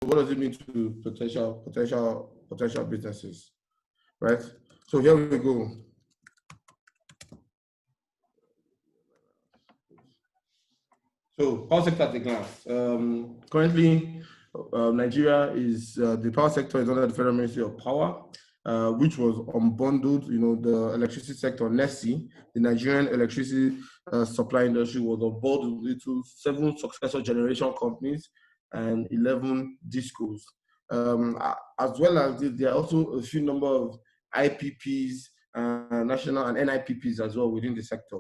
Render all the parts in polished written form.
what does it mean to potential businesses, right? So here we go. So power sector at a glance. Currently, Nigeria is the power sector is under the Federal Ministry of Power, which was unbundled. You know, the electricity sector, NESI, the Nigerian electricity supply industry, was unbundled into 7 successor generation companies and 11 discos. As well as this, there are also a few number of IPPs, national and NIPPs as well within the sector.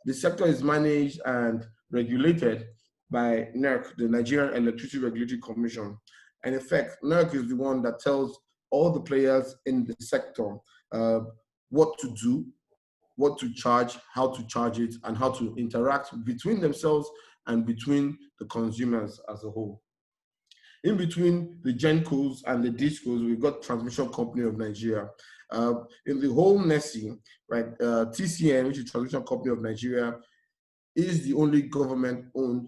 The sector is managed and regulated by NERC, the Nigerian Electricity Regulatory Commission. And in fact, NERC is the one that tells all the players in the sector what to do, what to charge, how to charge it, and how to interact between themselves and between the consumers as a whole. In between the GenCos and the DISCos, we've got Transmission Company of Nigeria. In the whole NESI, right, TCN, which is Transmission Company of Nigeria, is the only government-owned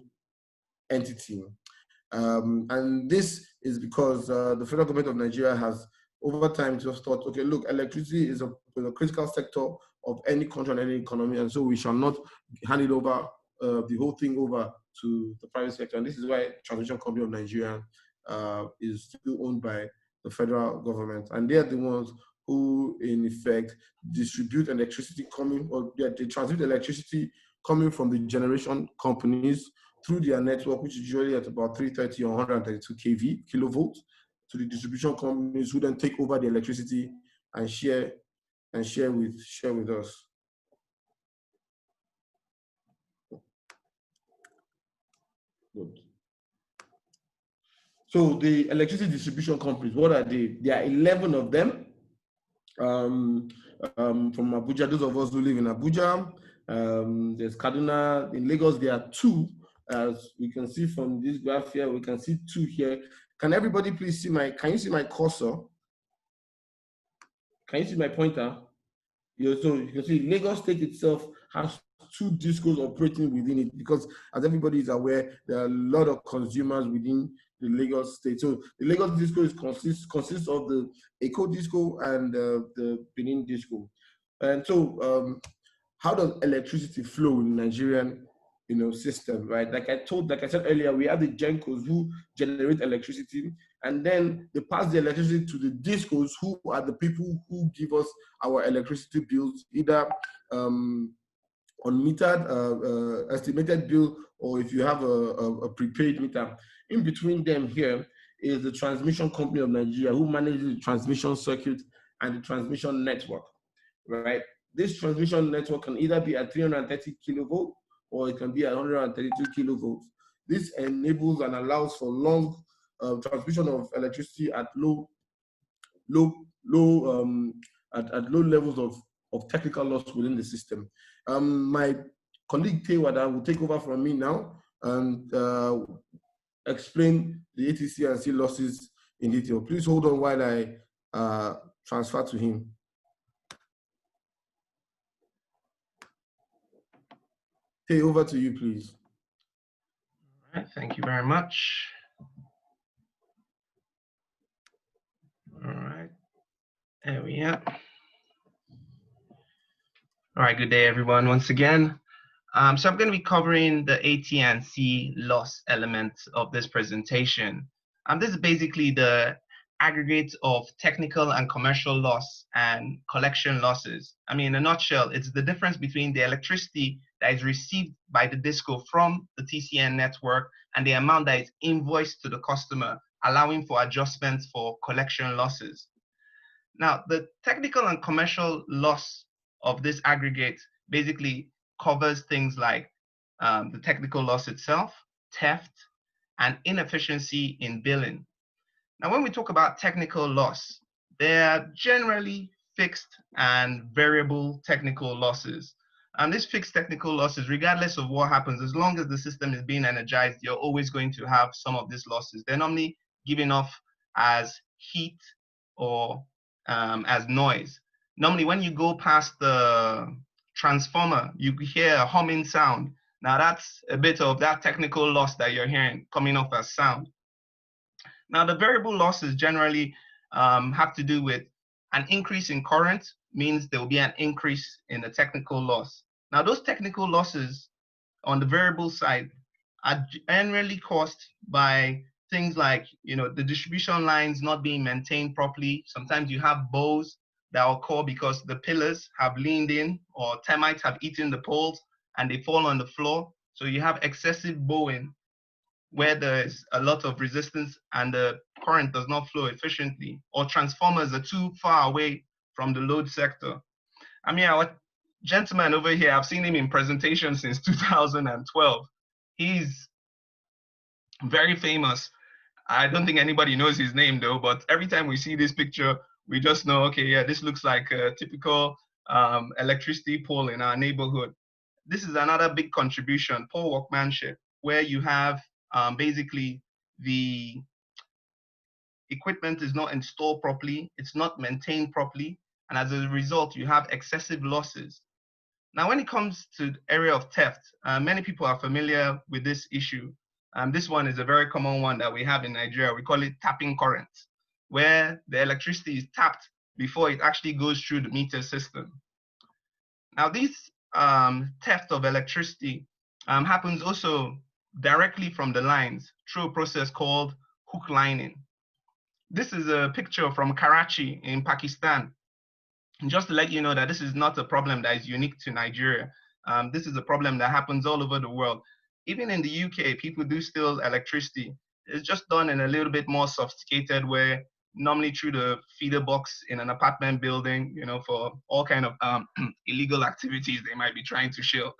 entity. And this is because the federal government of Nigeria has, over time, just thought, okay, look, electricity is a critical sector of any country and any economy, and so we shall not hand it over, the whole thing over to the private sector. And this is why Transmission Company of Nigeria is still owned by the federal government. And they're the ones who, in effect, distribute electricity coming, or they transmit electricity coming from the generation companies through their network, which is usually at about 330 or 132 kilovolts, to the distribution companies, who then take over the electricity and share with us. Good. So the electricity distribution companies, what are they? There are 11 of them. From Abuja, those of us who live in Abuja, there's Kaduna. In Lagos, there are 2. As we can see from this graph here, we can see 2 here. Can everybody please see can you see my cursor? Can you see my pointer? So you can see Lagos State itself has 2 discos operating within it, because as everybody is aware, there are a lot of consumers within the Lagos State. So the Lagos disco consists of the Eco disco and the Benin disco. And so how does electricity flow in Nigerian system, right? Like I said earlier, we have the GenCos who generate electricity, and then they pass the electricity to the DISCOs, who are the people who give us our electricity bills, either unmetered, estimated bill, or if you have a prepaid meter. In between them here is the Transmission Company of Nigeria, who manages the transmission circuit and the transmission network, right? This transmission network can either be at 330 kilovolt, or it can be at 132 kilovolts. This enables and allows for long transmission of electricity at low levels of technical loss within the system. My colleague Tewada will take over from me now and explain the ATC&C losses in detail. Please hold on while I transfer to him. Hey, over to you, please. All right, thank you very much. All right, there we are. All right, good day, everyone, once again. So I'm going to be covering the AT&C loss element of this presentation. This is basically the aggregate of technical and commercial loss and collection losses. I mean, in a nutshell, it's the difference between the electricity that is received by the DISCO from the TCN network and the amount that is invoiced to the customer, allowing for adjustments for collection losses. Now, the technical and commercial loss of this aggregate basically covers things like the technical loss itself, theft, and inefficiency in billing. Now, when we talk about technical loss, there are generally fixed and variable technical losses. And these fixed technical losses, regardless of what happens, as long as the system is being energized, you're always going to have some of these losses. They're normally given off as heat or as noise. Normally, when you go past the transformer, you hear a humming sound. Now, that's a bit of that technical loss that you're hearing coming off as sound. Now, the variable losses generally have to do with an increase in current means there will be an increase in the technical loss. Now, those technical losses on the variable side are generally caused by things like, the distribution lines not being maintained properly. Sometimes you have bows that occur because the pillars have leaned in or termites have eaten the poles and they fall on the floor. So you have excessive bowing where there's a lot of resistance and the current does not flow efficiently, or transformers are too far away from the load sector. I mean, our gentleman over here, I've seen him in presentation since 2012. He's very famous. I don't think anybody knows his name though, but every time we see this picture, we just know, okay, yeah, this looks like a typical electricity pole in our neighborhood. This is another big contribution, poor workmanship, where you have basically the equipment is not installed properly, it's not maintained properly, and as a result, you have excessive losses. Now, when it comes to the area of theft, many people are familiar with this issue. This one is a very common one that we have in Nigeria. We call it tapping current, where the electricity is tapped before it actually goes through the meter system. Now, this theft of electricity happens also directly from the lines through a process called hook lining. This is a picture from Karachi in Pakistan. And just to let you know that this is not a problem that is unique to Nigeria. This is a problem that happens all over the world. Even in the UK, people do steal electricity. It's just done in a little bit more sophisticated way, normally through the feeder box in an apartment building, for all kind of illegal activities they might be trying to shield.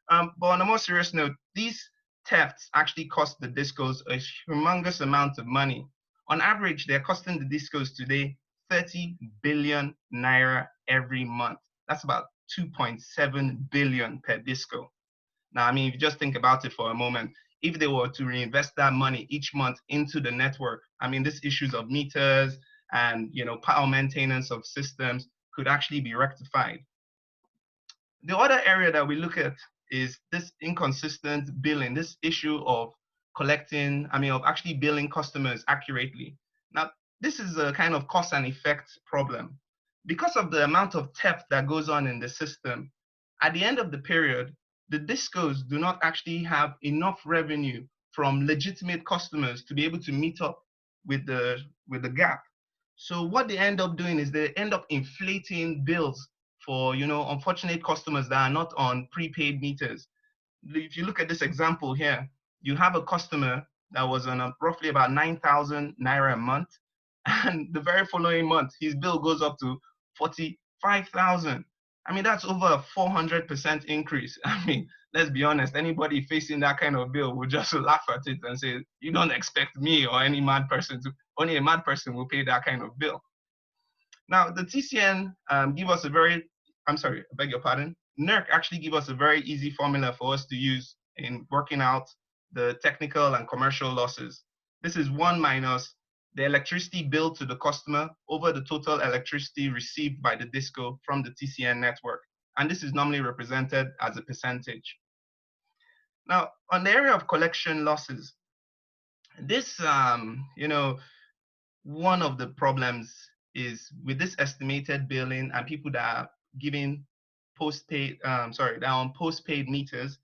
But on a more serious note, these thefts actually cost the discos a humongous amount of money. On average, they're costing the discos today 30 billion naira every month. That's about 2.7 billion per disco. Now, I mean, if you just think about it for a moment, if they were to reinvest that money each month into the network, I mean, these issues of meters and, power maintenance of systems could actually be rectified. The other area that we look at is this inconsistent billing, this issue of of actually billing customers accurately. Now, this is a kind of cause and effect problem. Because of the amount of theft that goes on in the system, at the end of the period, the discos do not actually have enough revenue from legitimate customers to be able to meet up with the gap. So what they end up doing is they end up inflating bills for unfortunate customers that are not on prepaid meters. If you look at this example here, you have a customer that was on roughly about 9,000 naira a month, and the very following month his bill goes up to 45,000. I mean, that's over a 400% increase. I mean, let's be honest, anybody facing that kind of bill will just laugh at it and say, you don't expect me or any mad person to, only a mad person will pay that kind of bill. Now, the TCN give us a very, I'm sorry, I beg your pardon. NERC actually give us a very easy formula for us to use in working out the technical and commercial losses. This is 1 minus the electricity billed to the customer over the total electricity received by the disco from the TCN network. And this is normally represented as a percentage. Now, on the area of collection losses, this, one of the problems is with this estimated billing and people that are giving postpaid, that are on postpaid meters,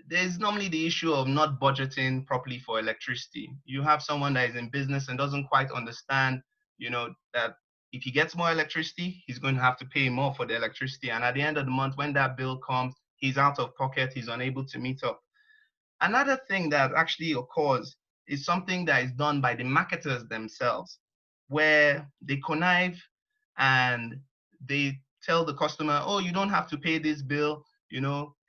there's normally the issue of not budgeting properly for electricity. You have someone that is in business and doesn't quite understand, that if he gets more electricity, he's going to have to pay more for the electricity. And at the end of the month, when that bill comes, he's out of pocket, he's unable to meet up. Another thing that actually occurs is something that is done by the marketers themselves, where they connive and they tell the customer, oh, you don't have to pay this bill,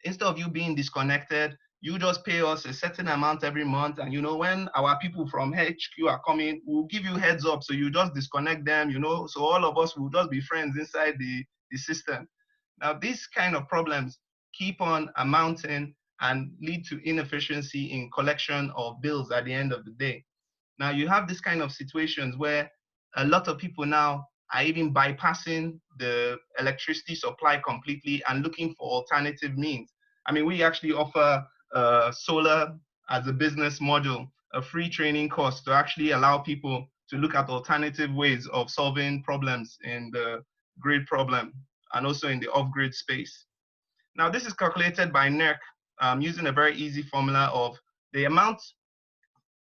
instead of you being disconnected, you just pay us a certain amount every month. And, when our people from HQ are coming, we'll give you heads up. So you just disconnect them, so all of us will just be friends inside the system. Now, these kind of problems keep on amounting and lead to inefficiency in collection of bills at the end of the day. Now, you have this kind of situations where a lot of people now are even bypassing the electricity supply completely and looking for alternative means. I mean, we actually offer solar as a business model a free training course to actually allow people to look at alternative ways of solving problems in the grid problem and also in the off-grid space. Now, this is calculated by NERC using a very easy formula of the amount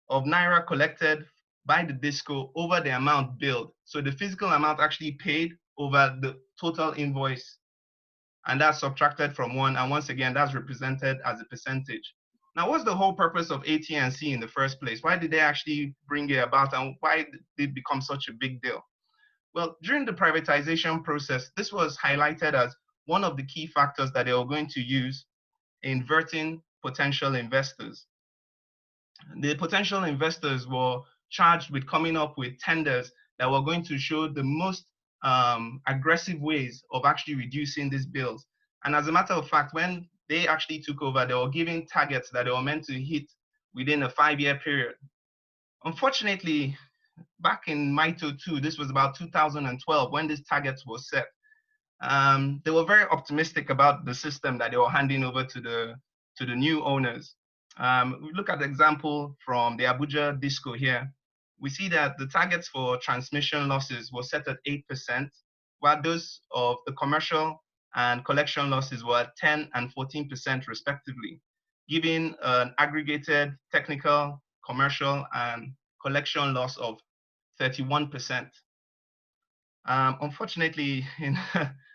of Naira collected by the disco over the amount billed. So the physical amount actually paid over the total invoice, and that's subtracted from 1. And once again, that's represented as a percentage. Now, what's the whole purpose of AT&C in the first place? Why did they actually bring it about, and why did it become such a big deal? Well, during the privatization process, this was highlighted as one of the key factors that they were going to use in inverting potential investors. The potential investors were charged with coming up with tenders that were going to show the most aggressive ways of actually reducing these bills. And as a matter of fact, when they actually took over, they were giving targets that they were meant to hit within a 5-year period. Unfortunately, back in MITO 2, this was about 2012 when these targets were set. They were very optimistic about the system that they were handing over to the new owners. We look at the example from the Abuja Disco here. We see that the targets for transmission losses were set at 8%, while those of the commercial and collection losses were at 10 and 14% respectively, giving an aggregated technical, commercial, and collection loss of 31%. Unfortunately,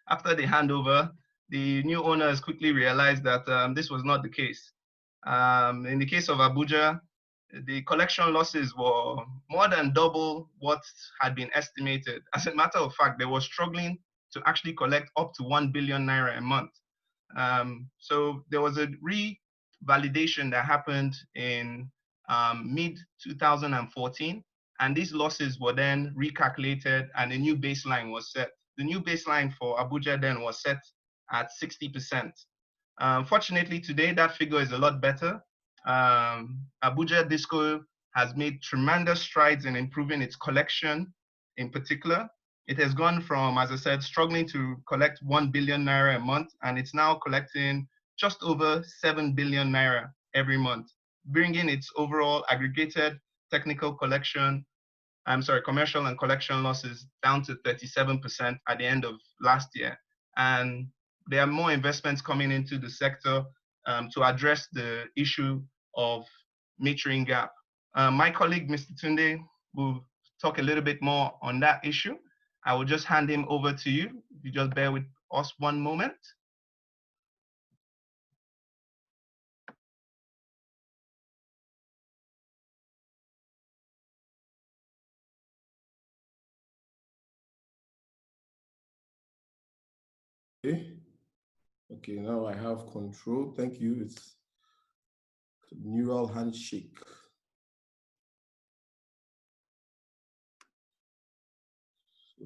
after the handover, the new owners quickly realized that this was not the case. In the case of Abuja, the collection losses were more than double what had been estimated. As a matter of fact, they were struggling to actually collect up to 1 billion naira a month. So there was a revalidation that happened in mid-2014, and these losses were then recalculated and a new baseline was set. The new baseline for Abuja then was set at 60%. Fortunately, today that figure is a lot better. Abuja Disco has made tremendous strides in improving its collection in particular. It has gone from, as I said, struggling to collect 1 billion naira a month, and it's now collecting just over 7 billion naira every month, bringing its overall aggregated technical collection, commercial and collection losses down to 37% at the end of last year. And there are more investments coming into the sector to address the issue of metering gap. My colleague, Mr. Tunde, will talk a little bit more on that issue. I will just hand him over to you. If you just bear with us one moment. Okay, now I have control. Thank you. It's neural handshake. So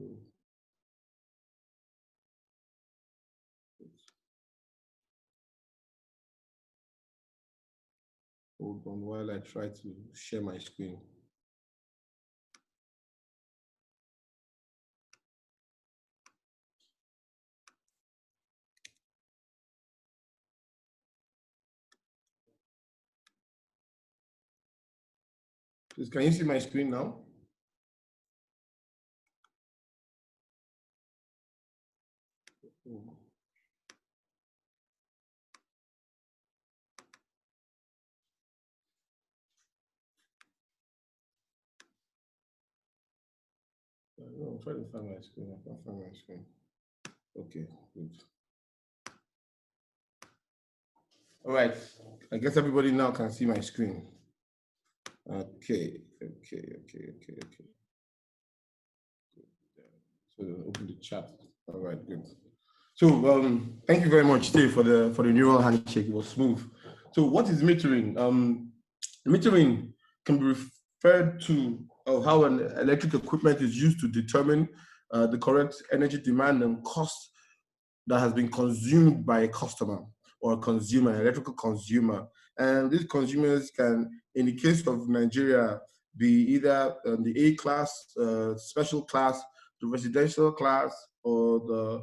hold on while I try to share my screen. Please, can you see my screen now? I'm trying to find my screen. I can't find my screen. Okay, good. All right. I guess everybody now can see my screen. Okay. So open the chat. All right, good. So thank you very much, Steve, for the neural handshake. It was smooth. So what is metering? Metering can be referred to how an electric equipment is used to determine the correct energy demand and cost that has been consumed by a customer or a consumer, an electrical consumer. And these consumers can, in the case of Nigeria, be either the A class, special class, the residential class, or the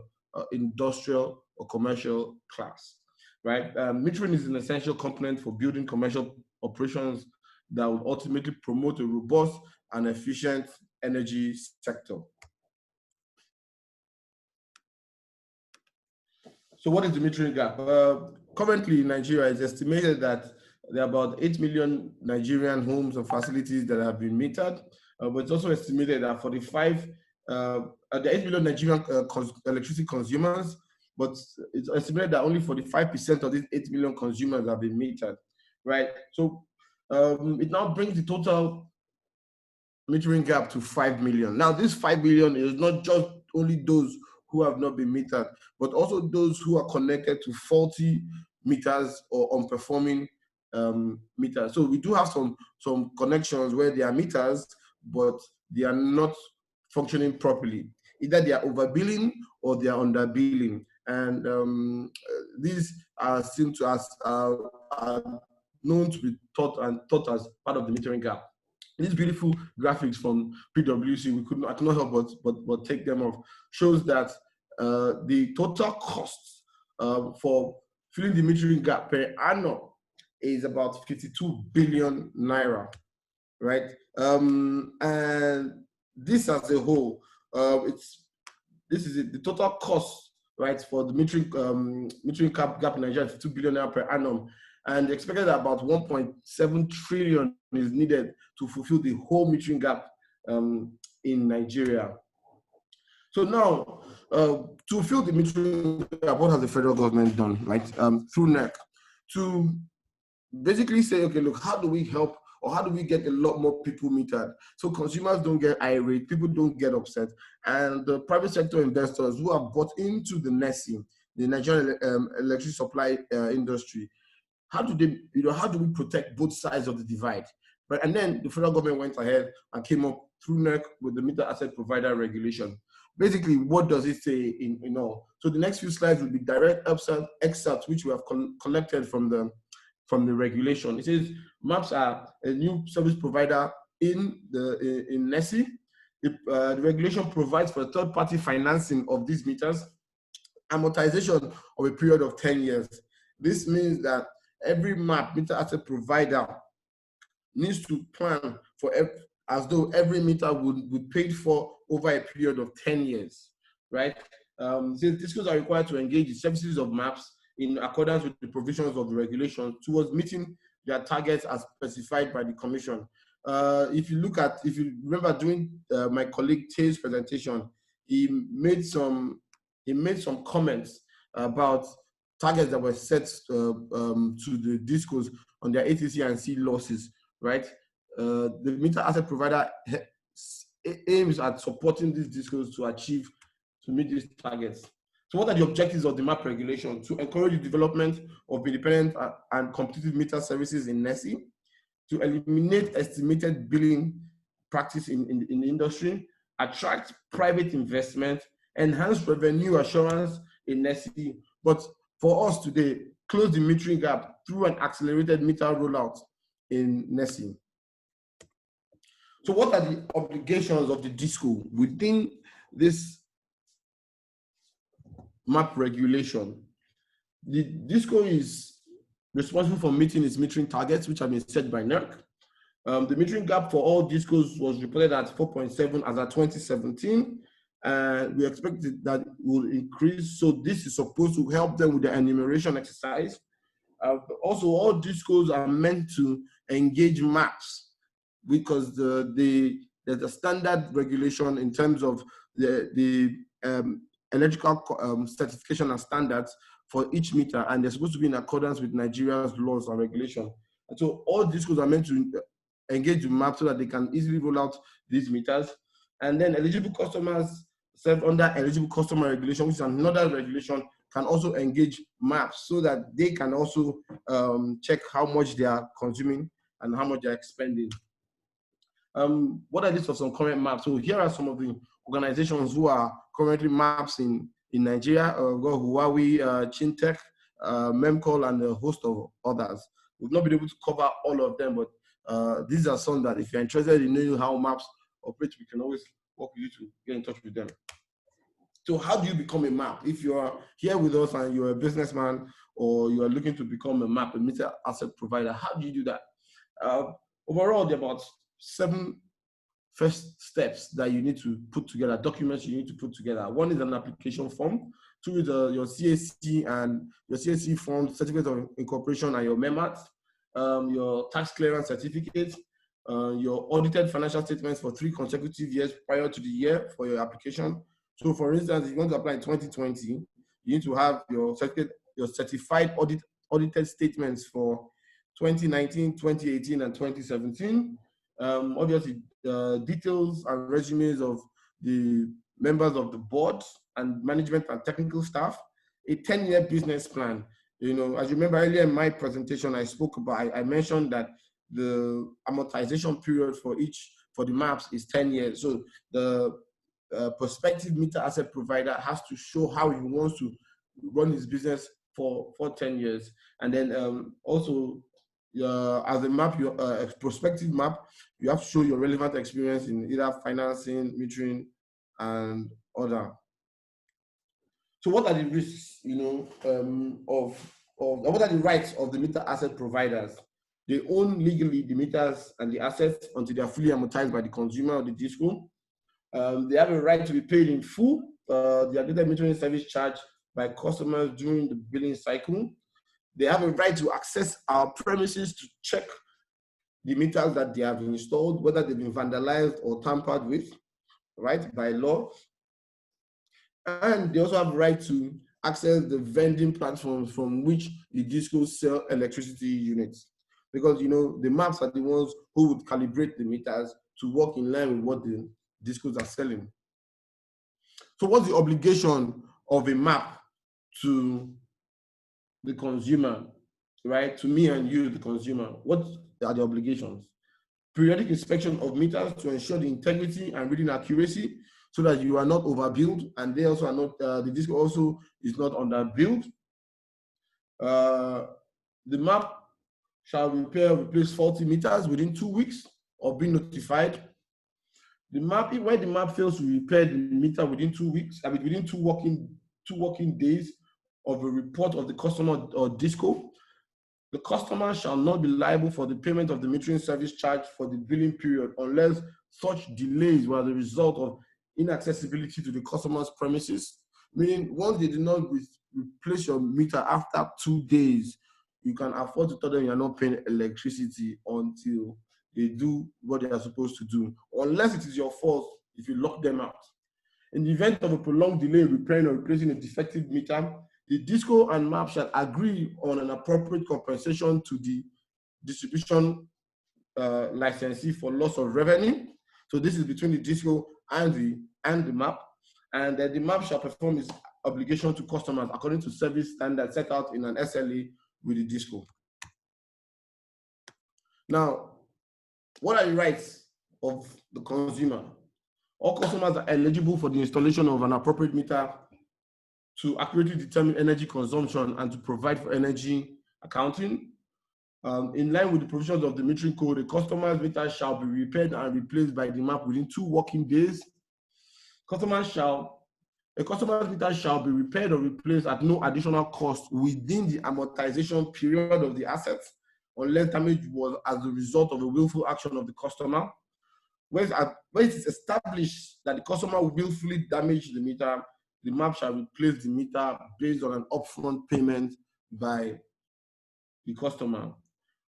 industrial or commercial class, right? Metering is an essential component for building commercial operations that will ultimately promote a robust and efficient energy sector. So what is the metering gap? Currently in Nigeria, it's estimated that there are about 8 million Nigerian homes and facilities that have been metered, but it's also estimated that there are 8 million Nigerian electricity consumers, but it's estimated that only 45% of these 8 million consumers have been metered, right? So it now brings the total metering gap to 5 million. Now, this 5 million is not just only those who have not been metered, but also those who are connected to faulty meters or unperforming meters. So we do have some connections where there are meters, but they are not functioning properly. Either they are overbilling or they are underbilling. And these are seen to us are known to be taught as part of the metering gap. These beautiful graphics from PwC, I cannot help but take them off, shows that the total cost for filling the metering gap per annum is about 52 billion naira, right? And this as a whole, this is it, the total cost, right, for the metering gap in Nigeria is 2 billion naira per annum. And expected that about 1.7 trillion is needed to fulfill the whole metering gap in Nigeria. So now, to fill the metering gap, what has the federal government done, right? Through NEC, to basically say, okay, look, how do we help, or how do we get a lot more people metered so consumers don't get irate, people don't get upset, and the private sector investors who have bought into the NESI, the Nigerian electricity supply industry, how do we protect both sides of the divide? Right? And then the federal government went ahead and came up through NEC with the meter asset provider regulation. Basically, what does it say in all? So the next few slides will be direct excerpts which we have collected from the regulation. It says MAPs are a new service provider in NESI. The regulation provides for third-party financing of these meters, amortization of a period of 10 years. This means that every meter asset provider needs to plan for as though every meter would be paid for over a period of 10 years, right? Discos are required to engage the services of MAPs in accordance with the provisions of the regulation towards meeting their targets as specified by the Commission. If you remember during my colleague Tay's presentation, he made some comments about targets that were set to the discos on their ATC&C losses, right? The meter asset provider aims at supporting these discos to meet these targets. So what are the objectives of the MAP regulation? To encourage the development of independent and competitive meter services in NESI, to eliminate estimated billing practice in the industry, attract private investment, enhance revenue assurance in NESI, but for us today, close the metering gap through an accelerated meter rollout in NESI. So what are the obligations of the DISCO within this MAP regulation? The DISCO is responsible for meeting its metering targets, which have been set by NERC. The metering gap for all DISCOs was reported at 4.7 as at 2017. And we expect that it will increase. So this is supposed to help them with the enumeration exercise. Also, all DISCOs are meant to engage MAPs because there's a standard regulation in terms of the electrical certification and standards for each meter, and they're supposed to be in accordance with Nigeria's laws and regulation. And so all DISCOs are meant to engage with MAPs so that they can easily roll out these meters. And then eligible customers served under eligible customer regulation, which is another regulation, can also engage MAPs so that they can also check how much they are consuming and how much they are expending. What are these for some current MAPs? So here are some of the organizations who are currently MAPs in Nigeria. We've got Huawei, Chintech, Memcol, and a host of others. We've not been able to cover all of them, but these are some that if you're interested in knowing how MAPs operate, we can always work with you to get in touch with them. So how do you become a MAP? If you are here with us and you're a businessman or you are looking to become a MAP, a meter asset provider, how do you do that? Overall, there are about 7 first steps that you need to put together, documents you need to put together. One is an application form. 2 is your CAC and your CAC form, certificate of incorporation, and your MEMAT, your tax clearance certificate, your audited financial statements for 3 consecutive years prior to the year for your application. So, for instance, if you want to apply in 2020, you need to have your certified audited statements for 2019, 2018, and 2017. Obviously, details and resumes of the members of the board and management and technical staff, a 10-year business plan. You know, as you remember earlier in my presentation, I spoke about, I mentioned that the amortization period for the maps is 10 years. So the prospective meter asset provider has to show how he wants to run his business for 10 years. And then also, as a map, a prospective map, you have to show your relevant experience in either financing, metering, and other. So what are the risks, you know, what are the rights of the meter asset providers? They own legally the meters and the assets until they are fully amortized by the consumer or the DISCO. They have a right to be paid in full, the aggregated metering service charge by customers during the billing cycle. They have a right to access our premises to check the meters that they have installed, whether they've been vandalized or tampered with, right, by law. And they also have the right to access the vending platforms from which the DISCOs sell electricity units. Because, you know, the maps are the ones who would calibrate the meters to work in line with what the DISCOs are selling. So what's the obligation of a map to the consumer, right? To me and you, the consumer. What are the obligations? Periodic inspection of meters to ensure the integrity and reading accuracy so that you are not overbilled, and they also are not, the DISCO also is not underbilled. The map shall repair or replace faulty meters within 2 weeks of being notified. The map, when the map fails to repair the meter within 2 weeks, I mean within two working days of a report of the customer or DISCO, the customer shall not be liable for the payment of the metering service charge for the billing period unless such delays were the result of inaccessibility to the customer's premises. Meaning, once they do not replace your meter after 2 days, you can afford to tell them you're not paying electricity until they do what they are supposed to do, unless it is your fault if you lock them out. In the event of a prolonged delay repairing or replacing a defective meter, the DISCO and MAP shall agree on an appropriate compensation to the distribution licensee for loss of revenue. So this is between the DISCO and the MAP, and the MAP shall perform its obligation to customers according to service standards set out in an SLA with the DISCO. Now, what are the rights of the consumer? All customers are eligible for the installation of an appropriate meter to accurately determine energy consumption and to provide for energy accounting. In line with the provisions of the metering code, a customer's meter shall be repaired and replaced by the MAP within 2 working days. A customer's meter shall be repaired or replaced at no additional cost within the amortization period of the assets, unless damage was as a result of a willful action of the customer. Where it is established that the customer willfully damaged the meter, the MAP shall replace the meter based on an upfront payment by the customer.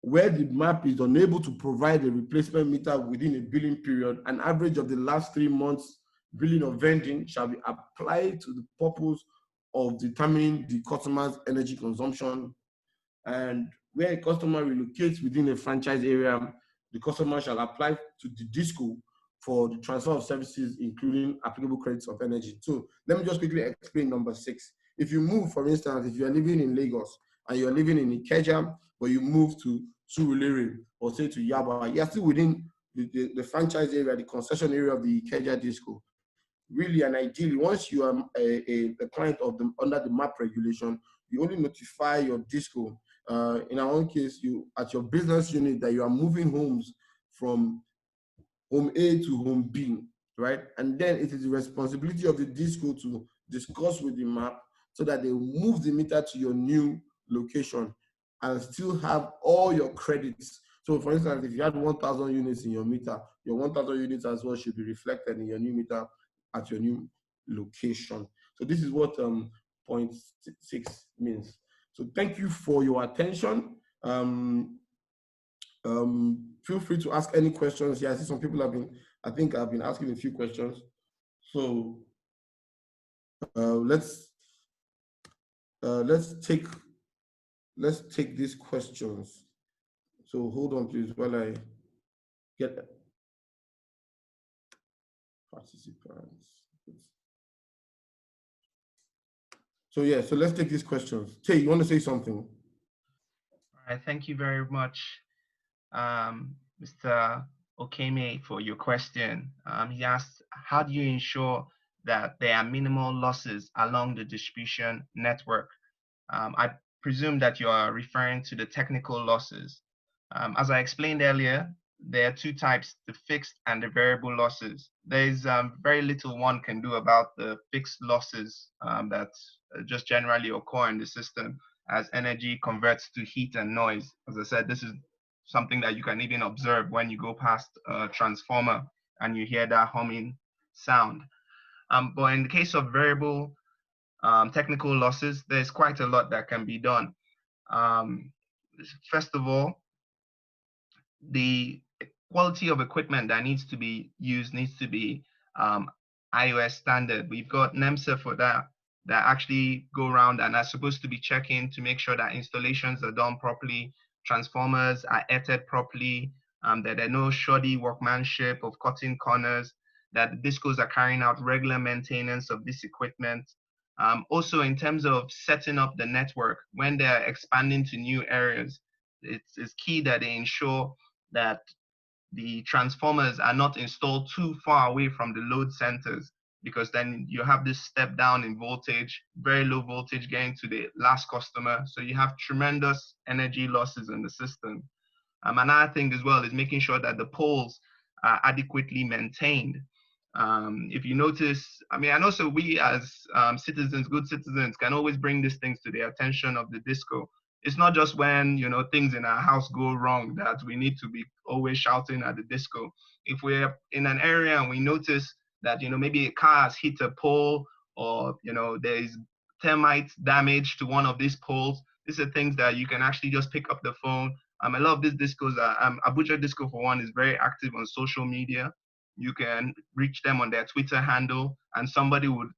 Where the MAP is unable to provide a replacement meter within a billing period, an average of the last 3 months billing or vending shall be applied to the purpose of determining the customer's energy consumption. And where a customer relocates within a franchise area, the customer shall apply to the DISCO for the transfer of services, including applicable credits of energy. So let me just quickly explain number 6. If you move, for instance, if you are living in Lagos and you are living in Ikeja, but you move to Surulere or say to Yaba, you're still within the franchise area, the concession area of the Ikeja DISCO. Really and ideally, once you are a client of under the MAP regulation, you only notify your DISCO. In our own case, you at your business unit that you are moving homes from home A to home B, right? And then it is the responsibility of the DISCO to discuss with the MAP so that they move the meter to your new location and still have all your credits. So for instance, if you had 1,000 units in your meter, your 1,000 units as well should be reflected in your new meter at your new location. So this is what 0.6 means. So thank you for your attention. Feel free to ask any questions. Yeah, I see some people I think I've been asking a few questions. So let's take these questions. So hold on, please, while I get participants. So yeah, so let's take these questions. Tay, you want to say something? All right, thank you very much, Mr. Okeme, for your question. He asked, how do you ensure that there are minimal losses along the distribution network? I presume that you are referring to the technical losses. As I explained earlier, there are two types, the fixed and the variable losses. There's very little one can do about the fixed losses that just generally occur in the system as energy converts to heat and noise. As I said, this is something that you can even observe when you go past a transformer and you hear that humming sound. But in the case of variable technical losses, there's quite a lot that can be done. First of all, the quality of equipment that needs to be used needs to be iOS standard. We've got NEMSA for that actually go around and are supposed to be checking to make sure that installations are done properly, transformers are eted properly, that there are no shoddy workmanship of cutting corners, that the discos are carrying out regular maintenance of this equipment. Also, in terms of setting up the network, when they're expanding to new areas, it's key that they ensure that the transformers are not installed too far away from the load centers, because then you have this step down in voltage, very low voltage getting to the last customer. So you have tremendous energy losses in the system. Another thing as well is making sure that the poles are adequately maintained. If you notice, and also we as citizens, good citizens, can always bring these things to the attention of the disco. It's not just when things in our house go wrong that we need to be always shouting at the disco. If we're in an area and we notice that maybe a car has hit a pole, or there is termite damage to one of these poles, these are things that you can actually just pick up the phone. A lot of these discos, Abuja Disco for one, is very active on social media. You can reach them on their Twitter handle, and somebody will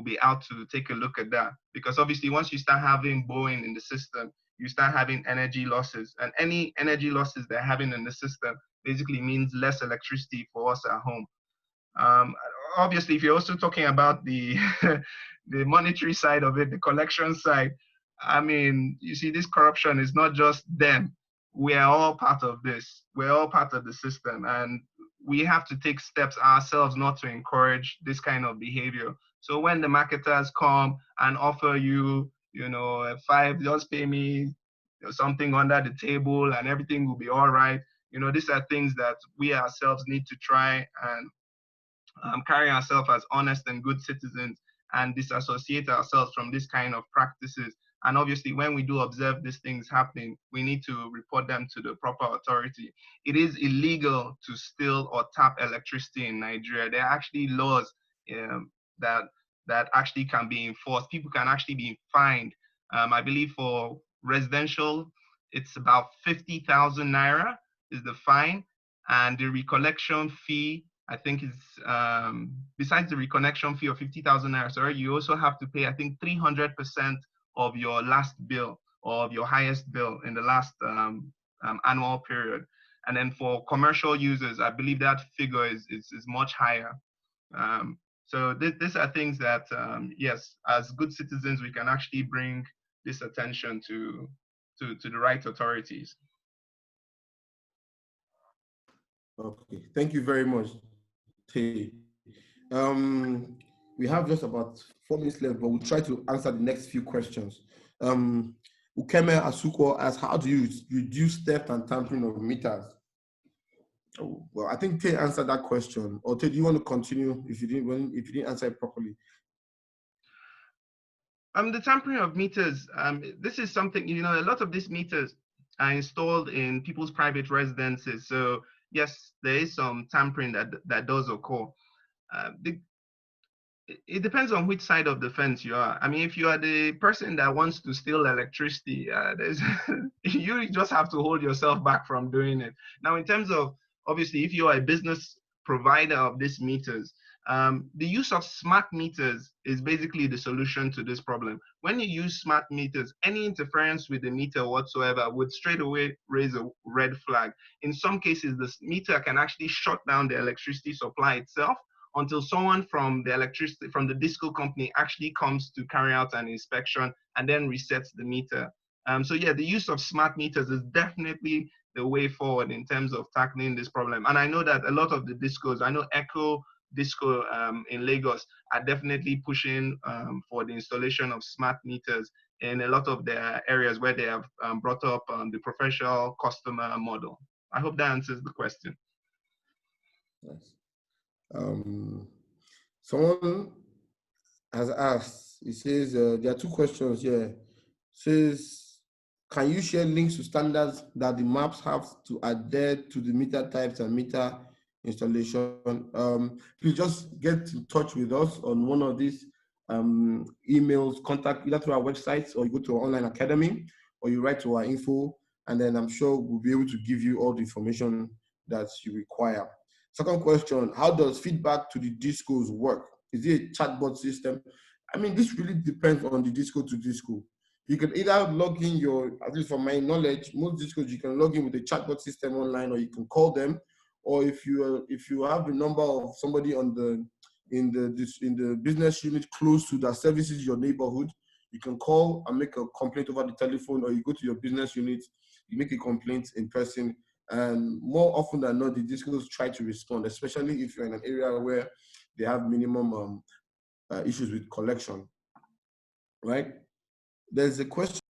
be out to take a look at that. Because obviously, once you start having Boeing in the system, you start having energy losses, and any energy losses they're having in the system basically means less electricity for us at home. Obviously, if you're also talking about the the monetary side of it, the collection side, you see, this corruption is not just them. We are all part of this. We're all part of the system, and we have to take steps ourselves not to encourage this kind of behavior. So when the marketers come and offer you, five, just pay me something under the table and everything will be all right. These are things that we ourselves need to try and carry ourselves as honest and good citizens and disassociate ourselves from this kind of practices. And obviously, when we do observe these things happening, we need to report them to the proper authority. It is illegal to steal or tap electricity in Nigeria. There are actually laws that actually can be enforced. People can actually be fined. I believe for residential, it's about 50,000 naira is the fine, and the recollection fee, I think, is besides the reconnection fee of 50,000 naira, sorry, you also have to pay, I think, 300% of your last bill or of your highest bill in the last annual period. And then for commercial users, I believe that figure is much higher. So these are things that, yes, as good citizens, we can actually bring this attention to the right authorities. Okay, thank you very much, Tay. We have just about 4 minutes left, but we'll try to answer the next few questions. Ukeme Asuko asks, how do you reduce theft and tampering of meters? Oh, well, I think Tay answered that question. Or Tay, do you want to continue if you didn't answer it properly? The tampering of meters, this is something, a lot of these meters are installed in people's private residences. So yes, there is some tampering that does occur. The it depends on which side of the fence you are. I mean, if you are the person that wants to steal electricity, there's you just have to hold yourself back from doing it. Now, in terms of obviously, if you are a business provider of these meters, the use of smart meters is basically the solution to this problem. When you use smart meters, any interference with the meter whatsoever would straight away raise a red flag. In some cases, this meter can actually shut down the electricity supply itself until someone from the disco company actually comes to carry out an inspection and then resets the meter. So yeah, the use of smart meters is definitely the way forward in terms of tackling this problem. And I know that a lot of the discos, I know Echo Disco in Lagos are definitely pushing for the installation of smart meters in a lot of their areas where they have brought up the professional customer model. I hope that answers the question. Nice. Someone has asked, it says, there are two questions here. It says, can you share links to standards that the maps have to adhere to the meter types and meter installation? Please just get in touch with us on one of these emails, contact either through our website, or you go to our online academy, or you write to our info, and then I'm sure we'll be able to give you all the information that you require. Second question, how does feedback to the discos work? Is it a chatbot system? I mean, this really depends on the disco to disco. You can either log in at least from my knowledge, most discos you can log in with a chatbot system online, or you can call them. Or if you have the number of somebody in the business unit close to that services your neighborhood, you can call and make a complaint over the telephone, or you go to your business unit, you make a complaint in person. And more often than not, the discos try to respond, especially if you're in an area where they have minimum issues with collection, right? There's a question